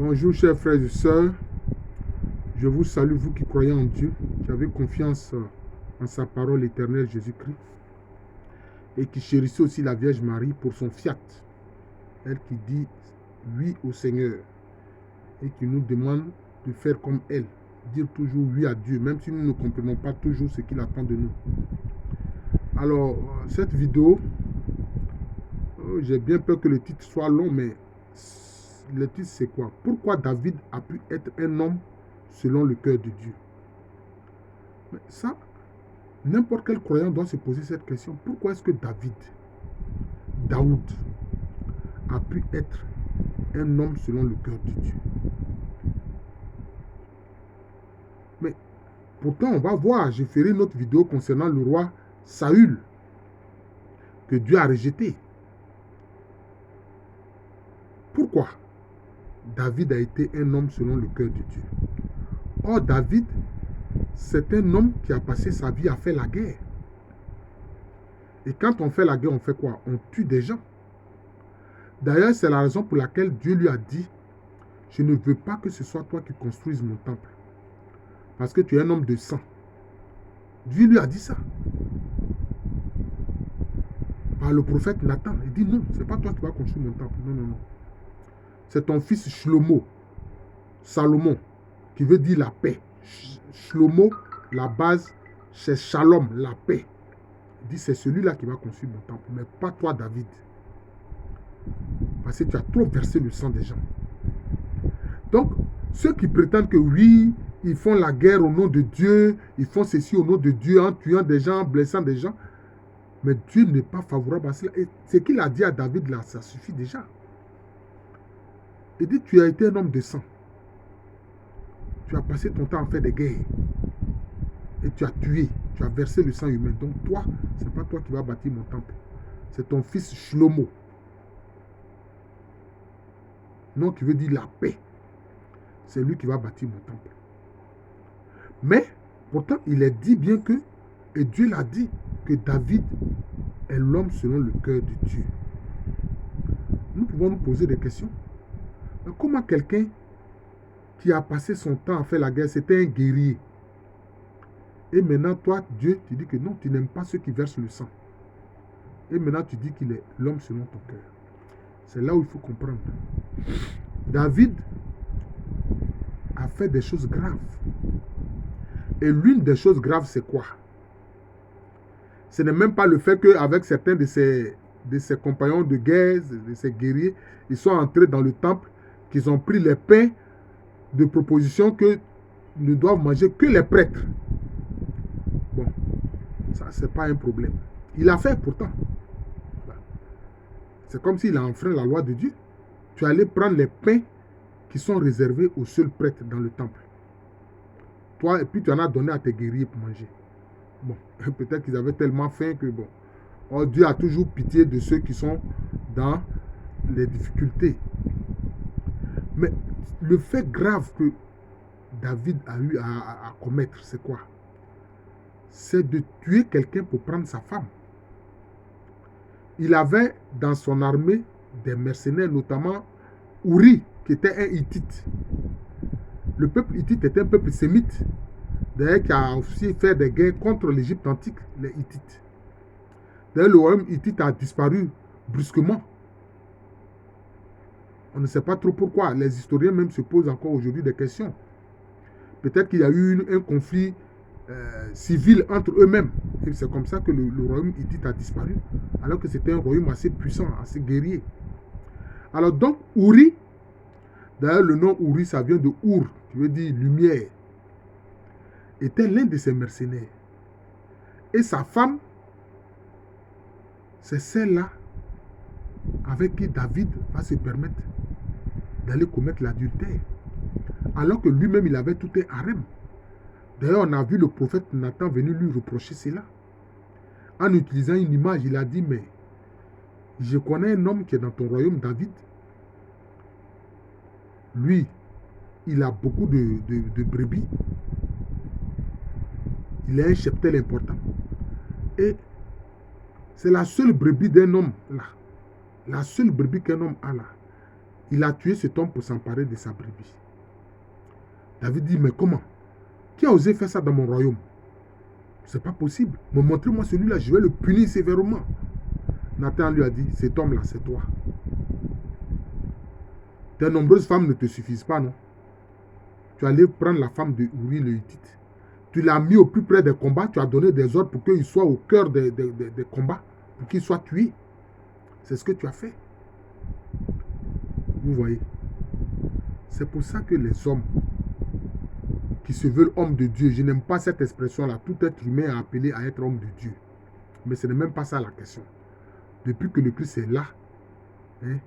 Bonjour chers frères et sœurs, je vous salue vous qui croyez en Dieu, qui avez confiance en sa parole éternelle Jésus-Christ et qui chérissez aussi la Vierge Marie pour son fiat, elle qui dit oui au Seigneur et qui nous demande de faire comme elle, dire toujours oui à Dieu, même si nous ne comprenons pas toujours ce qu'il attend de nous. Alors, cette vidéo, j'ai bien peur que le titre soit long, mais le titre c'est quoi? Pourquoi David a pu être un homme selon le cœur de Dieu? Mais ça, n'importe quel croyant doit se poser cette question. Pourquoi est-ce que Daoud, a pu être un homme selon le cœur de Dieu? Mais pourtant, on va voir, je ferai une autre vidéo concernant le roi Saül, que Dieu a rejeté. Pourquoi David a été un homme selon le cœur de Dieu? Or, David, c'est un homme qui a passé sa vie à faire la guerre. Et quand on fait la guerre, on fait quoi? On tue des gens. D'ailleurs, c'est la raison pour laquelle Dieu lui a dit, je ne veux pas que ce soit toi qui construises mon temple. Parce que tu es un homme de sang. Dieu lui a dit ça. Par le prophète Nathan. Il dit non, ce n'est pas toi qui vas construire mon temple. Non, non, non. C'est ton fils Shlomo, Salomon, qui veut dire la paix. Shlomo, la base, c'est Shalom, la paix. Il dit c'est celui-là qui va construire mon temple, mais pas toi David. Parce que tu as trop versé le sang des gens. Donc, ceux qui prétendent que oui, ils font la guerre au nom de Dieu, ils font ceci au nom de Dieu, en tuant des gens, en blessant des gens, mais Dieu n'est pas favorable à cela. Et ce qu'il a dit à David là, ça suffit déjà. Il dit, tu as été un homme de sang. Tu as passé ton temps à faire des guerres. Et tu as tué, tu as versé le sang humain. Donc toi, ce n'est pas toi qui vas bâtir mon temple. C'est ton fils Shlomo. Non, qui veut dire la paix. C'est lui qui va bâtir mon temple. Mais, pourtant, il est dit bien que, et Dieu l'a dit, que David est l'homme selon le cœur de Dieu. Nous pouvons nous poser des questions. Mais comment quelqu'un qui a passé son temps à faire la guerre, c'était un guerrier. Et maintenant, toi, Dieu, tu dis que non, tu n'aimes pas ceux qui versent le sang. Et maintenant, tu dis qu'il est l'homme selon ton cœur. C'est là où il faut comprendre. David a fait des choses graves. Et l'une des choses graves, c'est quoi? Ce n'est même pas le fait qu'avec certains de ses compagnons de guerre, de ses guerriers, ils sont entrés dans le temple, qu'ils ont pris les pains de proposition que ne doivent manger que les prêtres. Bon, ça, c'est pas un problème. Il a fait pourtant. C'est comme s'il a enfreint la loi de Dieu. Tu allais prendre les pains qui sont réservés aux seuls prêtres dans le temple. Toi, et puis tu en as donné à tes guerriers pour manger. Bon, peut-être qu'ils avaient tellement faim que bon. Oh, Dieu a toujours pitié de ceux qui sont dans les difficultés. Mais le fait grave que David a eu à commettre, c'est quoi? C'est de tuer quelqu'un pour prendre sa femme. Il avait dans son armée des mercenaires, notamment Uri, qui était un Hittite. Le peuple Hittite était un peuple sémite, d'ailleurs qui a aussi fait des guerres contre l'Égypte antique, les Hittites. D'ailleurs, le royaume Hittite a disparu brusquement. On ne sait pas trop pourquoi. Les historiens même se posent encore aujourd'hui des questions. Peut-être qu'il y a eu un conflit civil entre eux-mêmes. Et c'est comme ça que le royaume Hittite a disparu. Alors que c'était un royaume assez puissant, assez guerrier. Alors donc, Uri, d'ailleurs le nom Uri, ça vient de Ur, qui veut dire lumière, était l'un de ses mercenaires. Et sa femme, c'est celle-là avec qui David va se permettre d'aller commettre l'adultère. Alors que lui-même, il avait tout un harem. D'ailleurs, on a vu le prophète Nathan venir lui reprocher cela. En utilisant une image, il a dit, mais je connais un homme qui est dans ton royaume, David. Lui, il a beaucoup de brebis. Il a un cheptel important. Et c'est la seule brebis d'un homme là. La seule brebis qu'un homme a là. Il a tué cet homme pour s'emparer de sa brebis. David dit, mais comment? Qui a osé faire ça dans mon royaume? C'est pas possible. Mais montrez-moi celui-là, je vais le punir sévèrement. Nathan lui a dit, cet homme-là, c'est toi. Tes nombreuses femmes ne te suffisent pas, non? Tu allais prendre la femme de Uri le Hittite. Tu l'as mis au plus près des combats, tu as donné des ordres pour qu'il soit au cœur des combats, pour qu'il soit tué. C'est ce que tu as fait. Vous voyez? C'est pour ça que les hommes qui se veulent hommes de Dieu, je n'aime pas cette expression-là, tout être humain est appelé à être homme de Dieu. Mais ce n'est même pas ça la question. Depuis que le Christ est là, hein,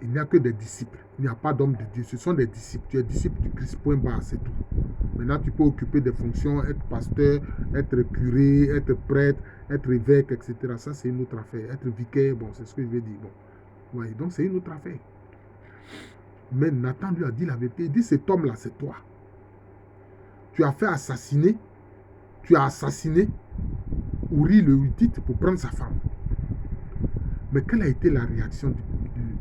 il n'y a que des disciples. Il n'y a pas d'hommes de Dieu. Ce sont des disciples. Tu es disciple du Christ, point barre, c'est tout. Maintenant, tu peux occuper des fonctions, être pasteur, être curé, être prêtre, être évêque, etc. Ça, c'est une autre affaire. Être vicaire, bon, c'est ce que je vais dire. Bon. Ouais, donc, c'est une autre affaire. Mais Nathan lui a dit la vérité. Il dit, cet homme-là, c'est toi. Tu as fait assassiner. Tu as assassiné Uri le Hittite pour prendre sa femme. Mais quelle a été la réaction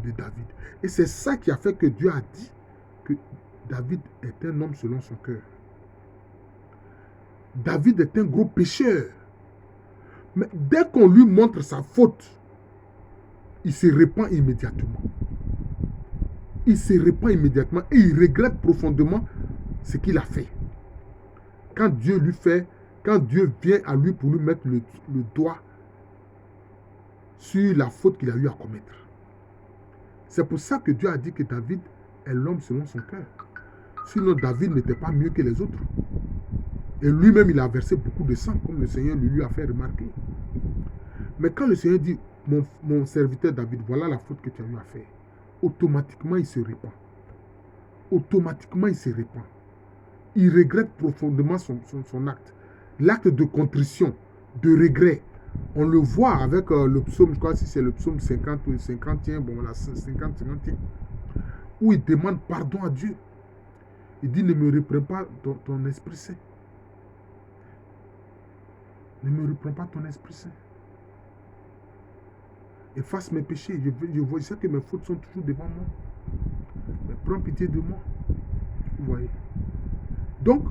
de David? Et c'est ça qui a fait que Dieu a dit que David est un homme selon son cœur. David est un gros pécheur. Mais dès qu'on lui montre sa faute, il se repent immédiatement. Il se repent immédiatement et il regrette profondément ce qu'il a fait. Quand Dieu vient à lui pour lui mettre le doigt sur la faute qu'il a eu à commettre. C'est pour ça que Dieu a dit que David est l'homme selon son cœur. Sinon, David n'était pas mieux que les autres. Et lui-même, il a versé beaucoup de sang, comme le Seigneur lui a fait remarquer. Mais quand le Seigneur dit, mon serviteur David, voilà la faute que tu as eu à faire, automatiquement, il se répand. Automatiquement, il se répand. Il regrette profondément son acte. L'acte de contrition, de regret. On le voit avec le psaume, je crois que c'est le psaume 50 ou 51, bon, la 50-51, où il demande pardon à Dieu. Il dit, ne me reprends pas ton Esprit Saint. Ne me reprends pas ton Esprit Saint. Efface mes péchés. Je sais que mes fautes sont toujours devant moi. Mais prends pitié de moi. Vous voyez. Donc,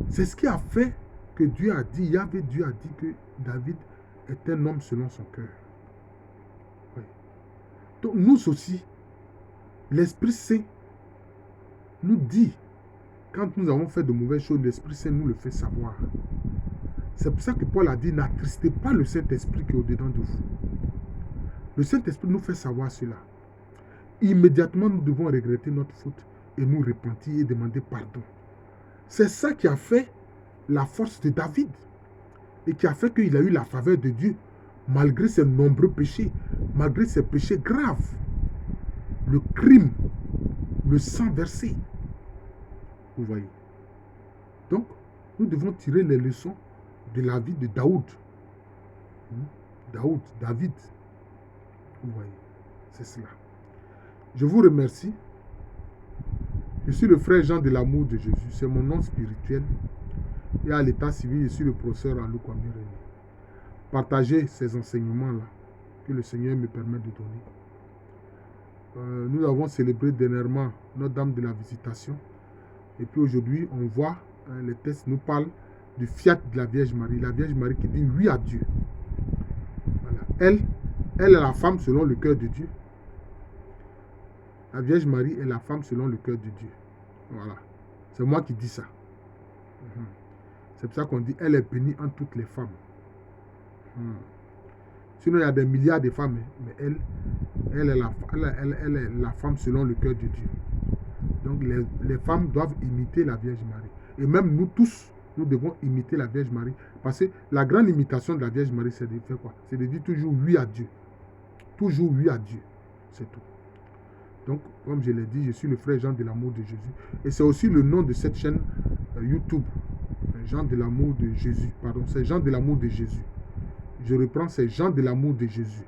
c'est ce qui a fait que Dieu a dit, Dieu a dit que David est un homme selon son cœur. Oui. Donc, nous aussi, l'Esprit Saint nous dit, quand nous avons fait de mauvaises choses, l'Esprit Saint nous le fait savoir. C'est pour ça que Paul a dit, n'attristez pas le Saint-Esprit qui est au-dedans de vous. Le Saint-Esprit nous fait savoir cela. Immédiatement, nous devons regretter notre faute et nous repentir et demander pardon. C'est ça qui a fait la force de David et qui a fait qu'il a eu la faveur de Dieu malgré ses nombreux péchés, malgré ses péchés graves, le crime, le sang versé. Vous voyez. Donc, nous devons tirer les leçons de la vie de Daoud. David. Vous voyez, c'est cela. Je vous remercie. Je suis le frère Jean de l'amour de Jésus. C'est mon nom spirituel. Et à l'état civil, je suis le professeur Alou Kwame René. Partagez ces enseignements-là que le Seigneur me permet de donner. Nous avons célébré dernièrement Notre-Dame de la Visitation. Et puis aujourd'hui, on voit, les textes nous parlent du fiat de la Vierge Marie. La Vierge Marie qui dit oui à Dieu. Voilà. Elle est la femme selon le cœur de Dieu. La Vierge Marie est la femme selon le cœur de Dieu. Voilà. C'est moi qui dis ça. C'est pour ça qu'on dit elle est bénie entre toutes les femmes. Sinon, il y a des milliards de femmes. Mais elle est la femme selon le cœur de Dieu. Donc, les femmes doivent imiter la Vierge Marie. Et même nous tous, nous devons imiter la Vierge Marie. Parce que la grande imitation de la Vierge Marie, c'est de faire quoi? C'est de dire toujours oui à Dieu. Toujours oui à Dieu. C'est tout. Donc, comme je l'ai dit, je suis le frère Jean de l'amour de Jésus. Et c'est aussi le nom de cette chaîne YouTube. Jean de l'amour de Jésus. Pardon, c'est Jean de l'amour de Jésus. Je reprends, c'est Jean de l'amour de Jésus.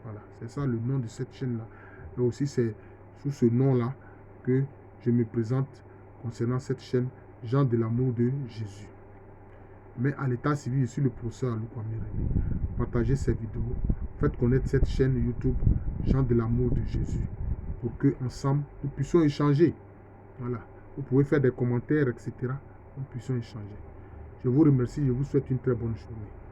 Voilà, c'est ça le nom de cette chaîne-là. Et aussi, c'est sous ce nom-là que je me présente concernant cette chaîne, Jean de l'amour de Jésus. Mais à l'état civil, je suis le professeur Alou Kwame René. Partagez ces vidéos. Faites faites connaître cette chaîne YouTube, Gens de l'amour de Jésus, pour que ensemble nous puissions échanger. Voilà. Vous pouvez faire des commentaires, etc. Nous puissions échanger. Je vous remercie, je vous souhaite une très bonne journée.